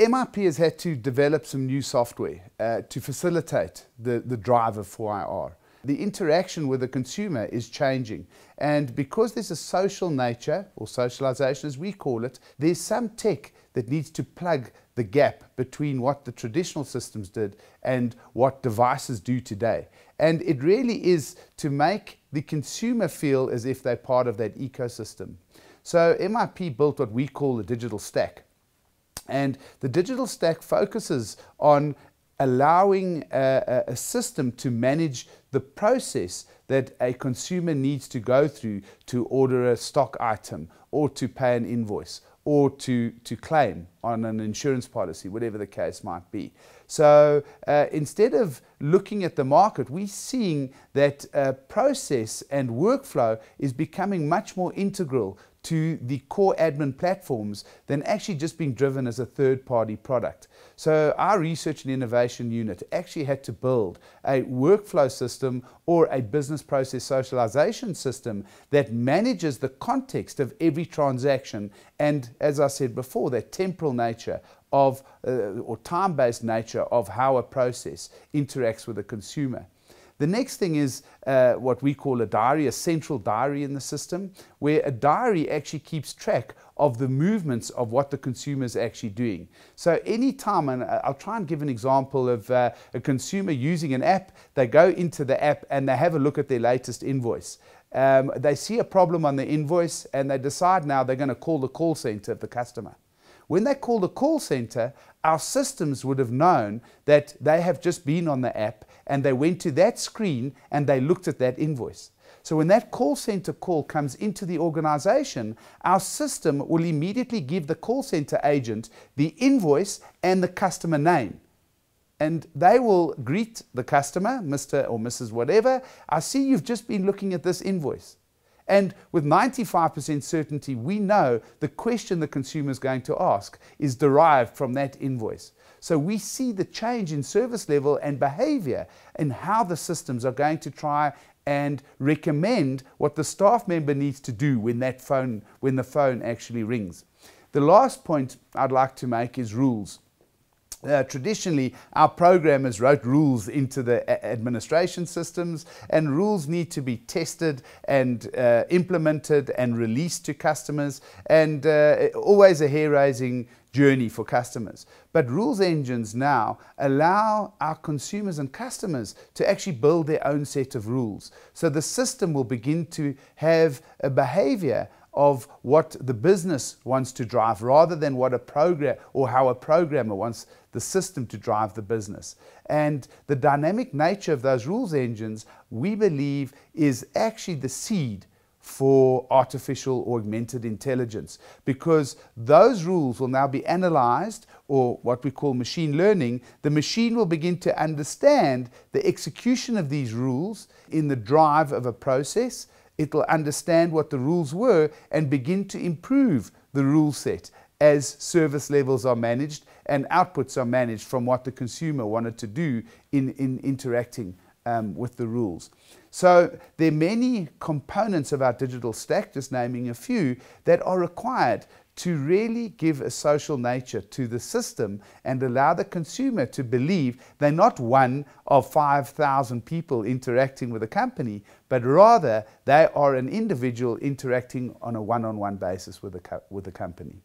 MIP has had to develop some new software to facilitate the drive of 4IR. The interaction with the consumer is changing, and because there's a social nature, or socialization as we call it, there's some tech that needs to plug the gap between what the traditional systems did and what devices do today. And it really is to make the consumer feel as if they're part of that ecosystem. So MIP built what we call the digital stack. And the digital stack focuses on allowing a system to manage the process that a consumer needs to go through to order a stock item, or to pay an invoice, or to claim on an insurance policy, whatever the case might be. So instead of looking at the market, we're seeing that process and workflow is becoming much more integral to the core admin platforms than actually just being driven as a third-party product. So our research and innovation unit actually had to build a workflow system or a business process socialization system that manages the context of every transaction, and as I said before, that temporal nature of or time-based nature of how a process interacts with a consumer. The next thing is what we call a diary, a central diary in the system, where a diary actually keeps track of the movements of what the consumer is actually doing. So anytime, and I'll try and give an example of a consumer using an app, they go into the app and they have a look at their latest invoice. They see a problem on the invoice and they decide now they're going to call the call center of the customer. When they call the call center, our systems would have known that they have just been on the app and they went to that screen and they looked at that invoice. So when that call center call comes into the organization, our system will immediately give the call center agent the invoice and the customer name. And they will greet the customer, Mr. or Mrs. whatever, I see you've just been looking at this invoice. And with 95% certainty, we know the question the consumer is going to ask is derived from that invoice. So we see the change in service level and behavior and how the systems are going to try and recommend what the staff member needs to do when the phone actually rings. The last point I'd like to make is rules. Traditionally, our programmers wrote rules into the administration systems, and rules need to be tested and implemented and released to customers, and always a hair-raising journey for customers. But rules engines now allow our consumers and customers to actually build their own set of rules. So the system will begin to have a behavior of what the business wants to drive, rather than what a program or how a programmer wants the system to drive the business. And the dynamic nature of those rules engines, we believe, is actually the seed for artificial or augmented intelligence, because those rules will now be analyzed, or what we call machine learning. The machine will begin to understand the execution of these rules in the drive of a process. It will understand what the rules were and begin to improve the rule set as service levels are managed and outputs are managed from what the consumer wanted to do in interacting with the rules. So there are many components of our digital stack, just naming a few, that are required to really give a social nature to the system and allow the consumer to believe they're not one of 5,000 people interacting with a company, but rather they are an individual interacting on a one-on-one basis with the company.